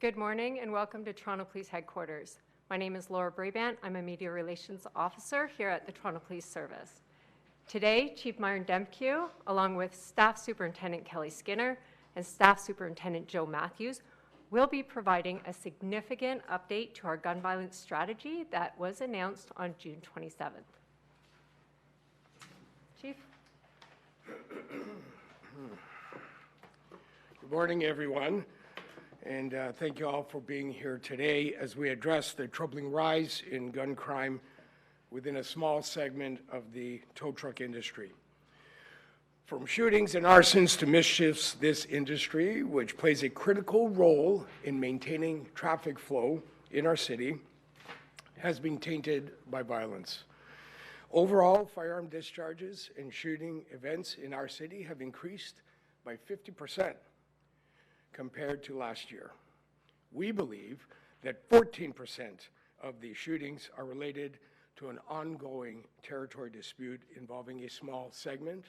Good morning and welcome to Toronto Police Headquarters. My name is Laura Brabant. I'm a Media Relations Officer here at the Toronto Police Service. Today, Chief Myron Demkiw, along with Staff Superintendent Kelly Skinner and Staff Superintendent Joe Matthews, will be providing a significant update to our gun violence strategy that was announced on June 27th. Chief. Good morning, everyone, and thank you all for being here today as we address the troubling rise in gun crime within a small segment of the tow truck industry. From shootings and arsons to mischiefs, this industry, which plays a critical role in maintaining traffic flow in our city, has been tainted by violence. Overall, firearm discharges and shooting events in our city have increased by 50% compared to last year. We believe that 14% of the shootings are related to an ongoing territory dispute involving a small segment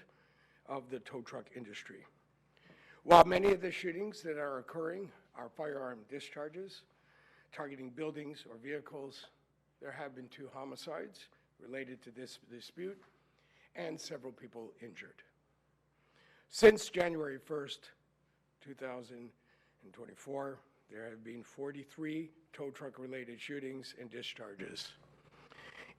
of the tow truck industry. While many of the shootings that are occurring are firearm discharges targeting buildings or vehicles, there have been 2 homicides related to this dispute and several people injured. Since January 1st, 2024, there have been 43 tow truck related shootings and discharges.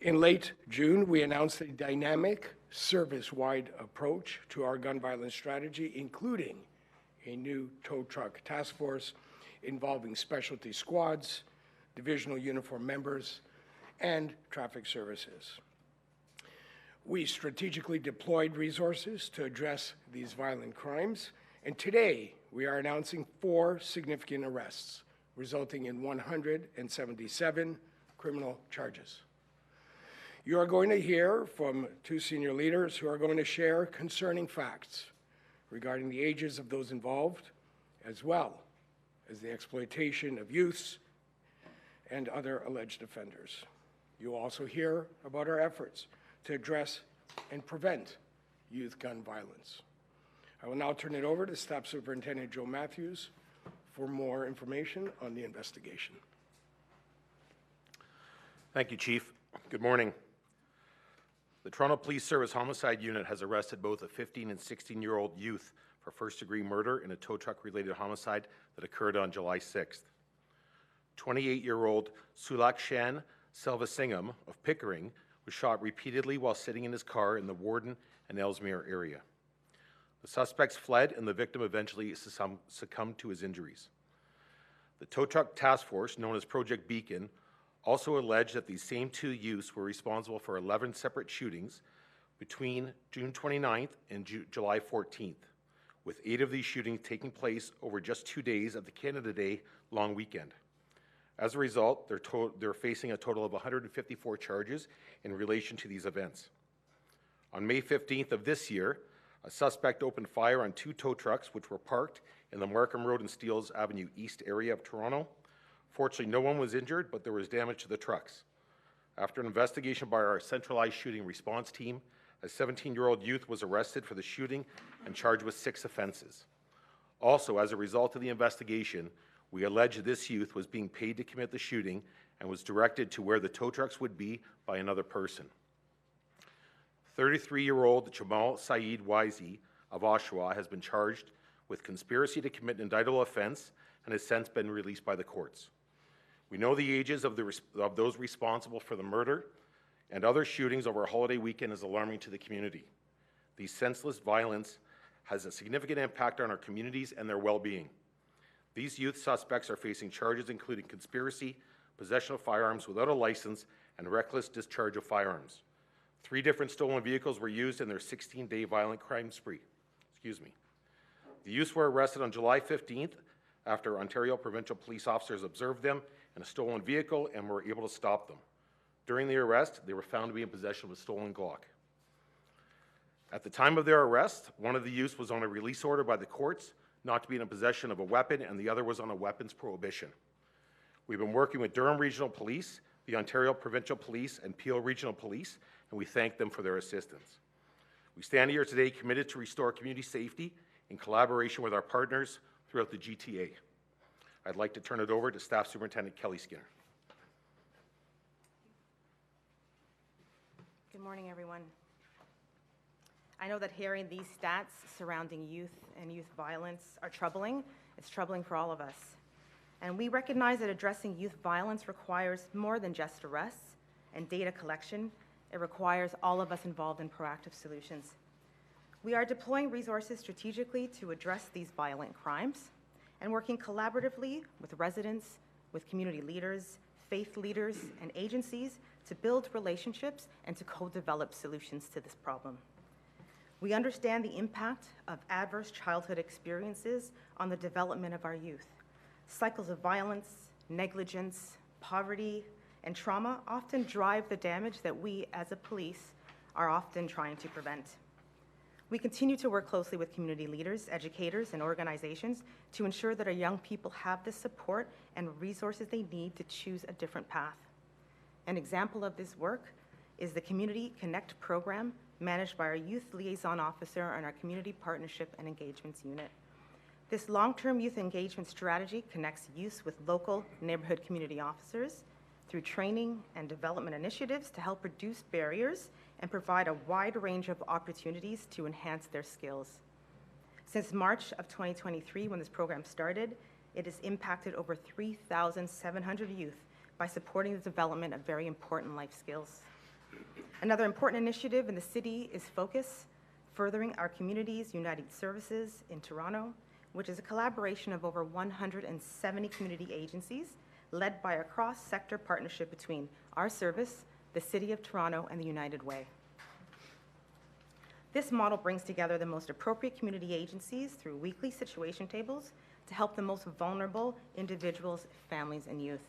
In late June, we announced a dynamic service-wide approach to our gun violence strategy, including a new tow truck task force involving specialty squads, divisional uniform members, and traffic services. We strategically deployed resources to address these violent crimes, and today we are announcing 4 significant arrests, resulting in 177 criminal charges. You are going to hear from 2 senior leaders who are going to share concerning facts regarding the ages of those involved, as well as the exploitation of youths and other alleged offenders. You'll also hear about our efforts to address and prevent youth gun violence. I will now turn it over to Staff Superintendent Joe Matthews for more information on the investigation. Thank you, Chief. Good morning. The Toronto Police Service Homicide Unit has arrested both a 15 and 16-year-old youth for first-degree murder in a tow truck-related homicide that occurred on July 6th. 28-year-old Sulakshan Selvasingham of Pickering was shot repeatedly while sitting in his car in the Warden and Ellesmere area. The suspects fled and the victim eventually succumbed to his injuries. The tow truck task force, known as Project Beacon, also alleged that these same 2 youths were responsible for 11 separate shootings between June 29th and July 14th, with 8 of these shootings taking place over just 2 days of the Canada Day long weekend. As a result, they're facing a total of 154 charges in relation to these events. On May 15th of this year, a suspect opened fire on 2 tow trucks which were parked in the Markham Road and Steeles Avenue East area of Toronto. Fortunately, no one was injured, but there was damage to the trucks. After an investigation by our centralized shooting response team, a 17-year-old youth was arrested for the shooting and charged with 6 offenses. Also, as a result of the investigation, we allege this youth was being paid to commit the shooting and was directed to where the tow trucks would be by another person. 33-year-old Jamal Saeed Wizy of Oshawa has been charged with conspiracy to commit an indictable offense and has since been released by the courts. We know the ages of those responsible for the murder and other shootings over a holiday weekend is alarming to the community. These senseless violence has a significant impact on our communities and their well-being. These youth suspects are facing charges including conspiracy, possession of firearms without a license, and reckless discharge of firearms. 3 different stolen vehicles were used in their 16-day violent crime spree. The youths were arrested on July 15th after Ontario provincial police officers observed them in a stolen vehicle and were able to stop them. During the arrest, they were found to be in possession of a stolen Glock. At the time of their arrest, one of the youths was on a release order by the courts not to be in possession of a weapon, and the other was on a weapons prohibition. We've been working with Durham Regional Police, the Ontario Provincial Police, and Peel Regional Police, and we thank them for their assistance. We stand here today committed to restore community safety in collaboration with our partners throughout the GTA. I'd like to turn it over to Staff Superintendent Kelly Skinner. Good morning, everyone. I know that hearing these stats surrounding youth and youth violence are troubling. It's troubling for all of us. And we recognize that addressing youth violence requires more than just arrests and data collection. It requires all of us involved in proactive solutions. We are deploying resources strategically to address these violent crimes and working collaboratively with residents, with community leaders, faith leaders, and agencies to build relationships and to co-develop solutions to this problem. We understand the impact of adverse childhood experiences on the development of our youth. Cycles of violence, negligence, poverty, and trauma often drive the damage that we as a police are often trying to prevent. We continue to work closely with community leaders, educators, and organizations to ensure that our young people have the support and resources they need to choose a different path. An example of this work is the Community Connect program managed by our Youth Liaison Officer and our Community Partnership and Engagements Unit. This long-term youth engagement strategy connects youth with local neighborhood community officers through training and development initiatives to help reduce barriers and provide a wide range of opportunities to enhance their skills. Since March of 2023, when this program started, it has impacted over 3,700 youth by supporting the development of very important life skills. Another important initiative in the city is Focus, Furthering Our Communities United Services in Toronto, which is a collaboration of over 170 community agencies led by a cross-sector partnership between our service, the City of Toronto, and the United Way. This model brings together the most appropriate community agencies through weekly situation tables to help the most vulnerable individuals, families, and youth.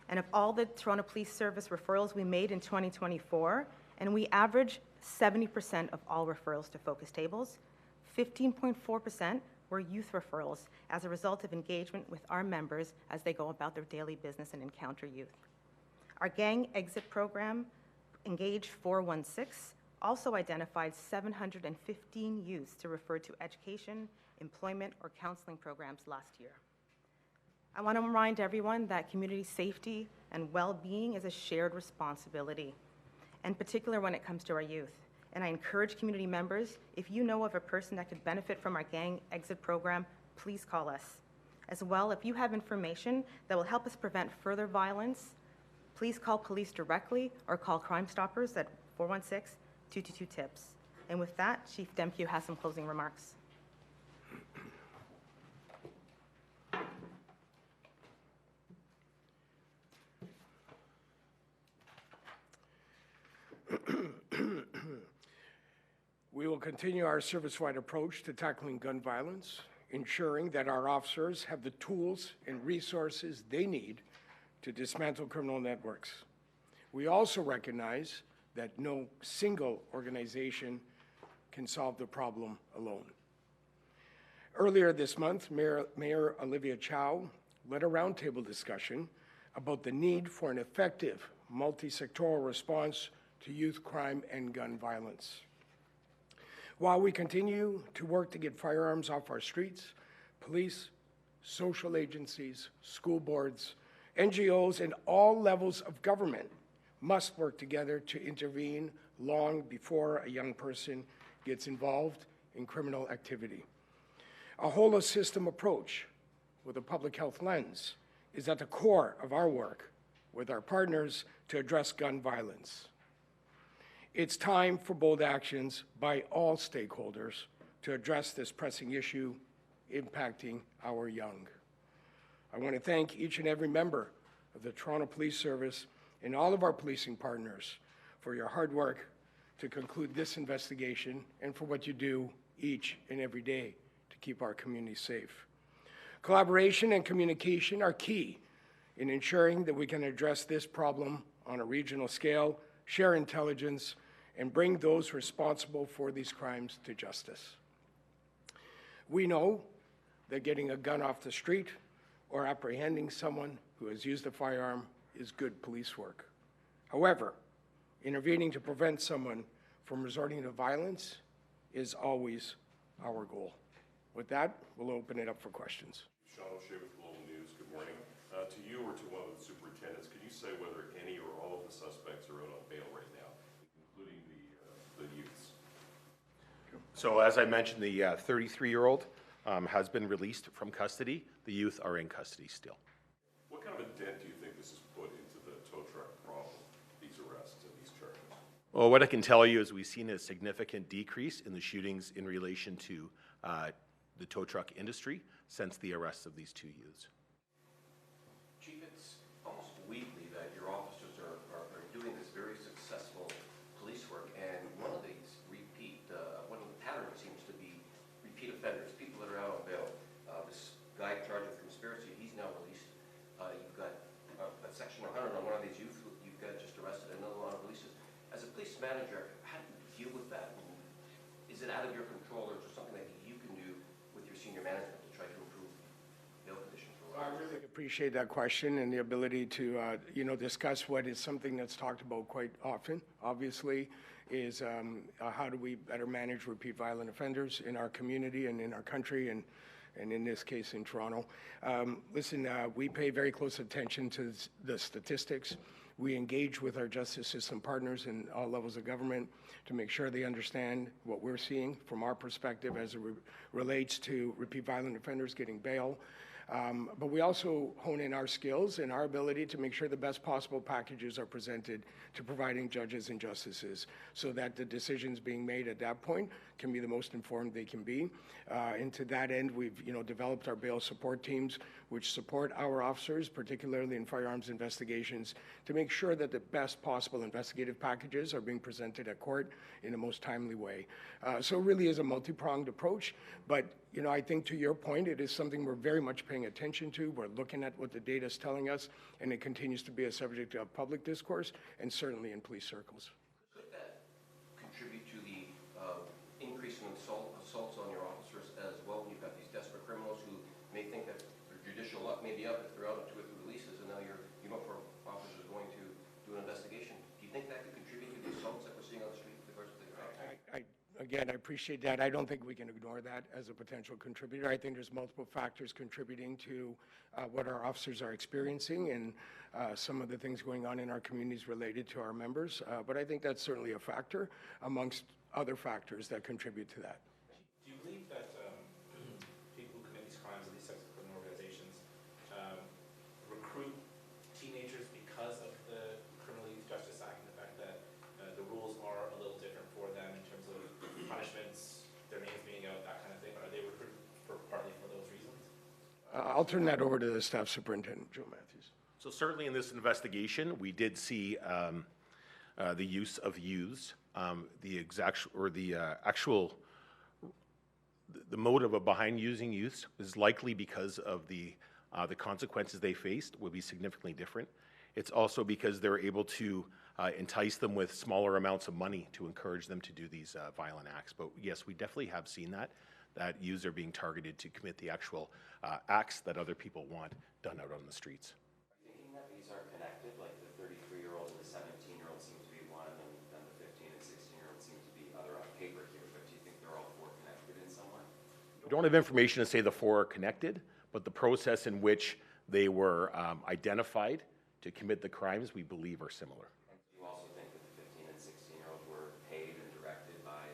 And of all the Toronto Police Service referrals we made in 2024, and we average 70% of all referrals to focus tables, 15.4% were youth referrals as a result of engagement with our members as they go about their daily business and encounter youth. Our gang exit program, Engage 416, also identified 715 youths to refer to education, employment, or counseling programs last year. I want to remind everyone that community safety and well-being is a shared responsibility, in particular when it comes to our youth. And I encourage community members, if you know of a person that could benefit from our gang exit program, please call us. As well, if you have information that will help us prevent further violence, please call police directly or call Crime Stoppers at 416-222-TIPS. And with that, Chief Demkiw has some closing remarks. We will continue our service-wide approach to tackling gun violence, ensuring that our officers have the tools and resources they need to dismantle criminal networks. We also recognize that no single organization can solve the problem alone. Earlier this month, Mayor Olivia Chow led a roundtable discussion about the need for an effective multisectoral response to youth crime and gun violence. While we continue to work to get firearms off our streets, police, social agencies, school boards, NGOs, and all levels of government must work together to intervene long before a young person gets involved in criminal activity. A whole-of-system approach with a public health lens is at the core of our work with our partners to address gun violence. It's time for bold actions by all stakeholders to address this pressing issue impacting our young. I want to thank each and every member of the Toronto Police Service and all of our policing partners for your hard work to conclude this investigation and for what you do each and every day to keep our community safe. Collaboration and communication are key in ensuring that we can address this problem on a regional scale, share intelligence, and bring those responsible for these crimes to justice. We know that getting a gun off the street or apprehending someone who has used a firearm is good police work. However, intervening to prevent someone from resorting to violence is always our goal. With that, we'll open it up for questions. Sean O'Shea with Global News. Good morning. To you or to one of the superintendents, could you say whether any or all of the suspects are out on bail right now, including the youths? So as I mentioned, the 33-year-old has been released from custody. The youth are in custody still. What kind of a dent do you think this has put into the tow truck problem, these arrests and these charges? Well, what I can tell you is we've seen a significant decrease in the shootings in relation to the tow truck industry since the arrests of these two youths. Chief, it's almost weekly that your officers are doing this very successful police work, and one of the patterns seems to be repeat offenders, people that are out on bail. This guy charged with conspiracy, he's now released. You've got a section 100 on one of these youth you've got just arrested, another one of releases. As a police manager, how do you deal with that? Is it out of your control, or is there something that you can do with your senior management to try to improve bail conditions? I really appreciate that question and the ability to, discuss what is something that's talked about quite often, obviously, is how do we better manage repeat violent offenders in our community and in our country, and in this case in Toronto. Listen, we pay very close attention to the statistics. We engage with our justice system partners in all levels of government to make sure they understand what we're seeing from our perspective as it relates to repeat violent offenders getting bail. But we also hone in our skills and our ability to make sure the best possible packages are presented to providing judges and justices so that the decisions being made at that point can be the most informed they can be. And to that end, we've developed our bail support teams, which support our officers, particularly in firearms investigations, to make sure that the best possible investigative packages are being presented at court in the most timely way. So it really is a multi-pronged approach, but I think to your point, it is something we're very much paying attention to. We're looking at what the data is telling us, and it continues to be a subject of public discourse, and certainly in police circles. Could that contribute to the increase in assaults on your officers as well, when you've got these desperate criminals who may think that their judicial luck may be up if they're out on 2 or 3 releases, and now you know for officers going to do an investigation? Do you think that could contribute to the assaults that we're seeing on the street with regards to the crime? Again, I appreciate that. I don't think we can ignore that as a potential contributor. I think there's multiple factors contributing to what our officers are experiencing and some of the things going on in our communities related to our members. But I think that's certainly a factor amongst other factors that contribute to that. Do you believe that people who commit these crimes in these types of criminal organizations recruit teenagers because of the Criminal Youth Justice Act and the fact that the rules are a little different for them in terms of punishments, their names being out, that kind of thing? Are they recruited partly for those reasons? I'll turn that over to the Staff Superintendent, Joe Matthews. So certainly in this investigation, we did see the use of youths. The motive behind using youths is likely because of the consequences they faced would be significantly different. It's also because they're able to entice them with smaller amounts of money to encourage them to do these violent acts. But yes, we definitely have seen that youths are being targeted to commit the actual acts that other people want done out on the streets. Thinking that these are connected, like the 33-year-old and the 17-year-old seem to be one, and then the 15 and 16-year-old seem to be other on paper here, but do you think they're all 4 connected in some way? We don't have information to say the 4 are connected, but the process in which they were identified to commit the crimes, we believe, are similar. And do you also think that the 15 and 16-year-olds were paid and directed by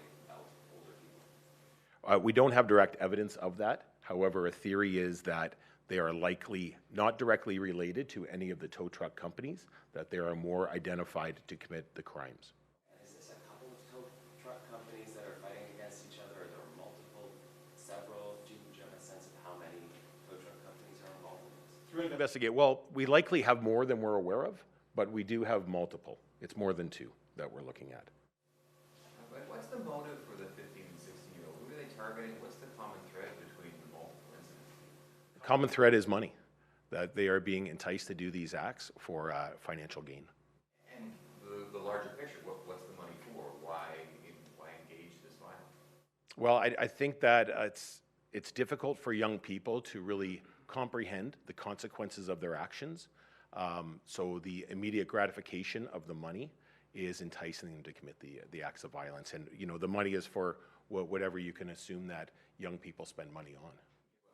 older people? We don't have direct evidence of that. However, a theory is that they are likely not directly related to any of the tow truck companies, that they are more identified to commit the crimes. And is this a couple of tow truck companies that are fighting against each other? Are there multiple, several? Do you have a sense of how many tow truck companies are involved in this? Through investigate, well, we likely have more than we're aware of, but we do have multiple. It's more than 2 that we're looking at. But what's the motive for the 15 and 16-year-old? Who are they targeting? What's the common thread between the multiple incidents? The common thread is money, that they are being enticed to do these acts for financial gain. And the larger picture, what's the money for? Why engage this violence? Well, I think that it's difficult for young people to really comprehend the consequences of their actions. So the immediate gratification of the money is enticing them to commit the acts of violence. And, the money is for whatever you can assume that young people spend money on.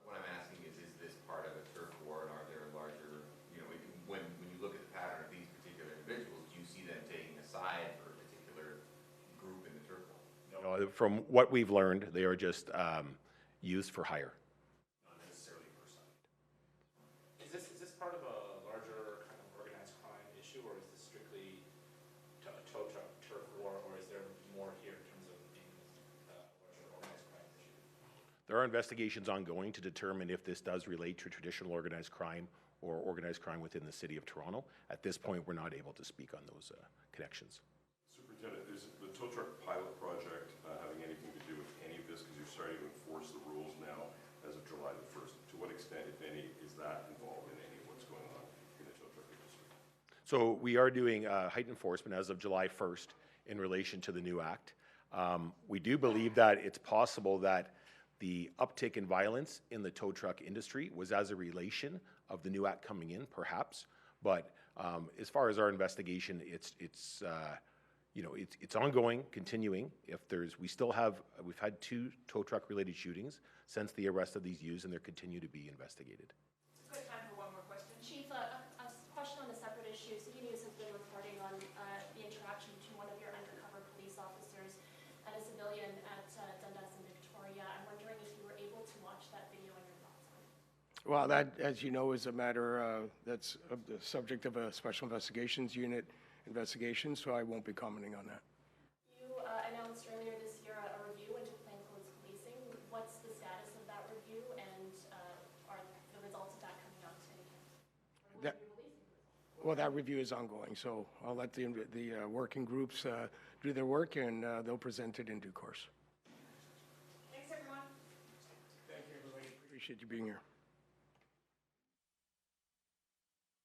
What I'm asking is this part of a turf war, and are there From what we've learned, they are just used for hire. Not necessarily per side. Is this part of a larger kind of organized crime issue, or is this strictly a tow truck turf war, or is there more here in terms of being a larger organized crime issue? There are investigations ongoing to determine if this does relate to traditional organized crime or organized crime within the city of Toronto. At this point, we're not able to speak on those connections. Superintendent, is the tow truck pilot project having anything to do with any of this? Because you're starting to enforce the rules now as of July the 1st. To what extent, if any, is that involved in any of what's going on in the tow truck industry? So we are doing heightened enforcement as of July 1st in relation to the new act. We do believe that it's possible that the uptick in violence in the tow truck industry was as a relation of the new act coming in, perhaps. But as far as our investigation, it's ongoing, continuing. We've had 2 tow truck related shootings since the arrest of these youths, and they continue to be investigated. It's a good time for one more question. Chief, a question on a separate issue. City News has been reporting on the interaction between one of your undercover police officers and a civilian at Dundas and Victoria. I'm wondering if you were able to watch that video and your thoughts on it. Well, that, as you know, is a matter that's the subject of a Special Investigations Unit investigation, so I won't be commenting on that. You announced earlier this year a review into plainclothes policing. What's the status of that review, and are the results of that coming out today? Or will you be releasing the results? Well, that review is ongoing, so I'll let the working groups do their work, and they'll present it in due course. Thanks, everyone. Thank you, everybody. Appreciate you being here.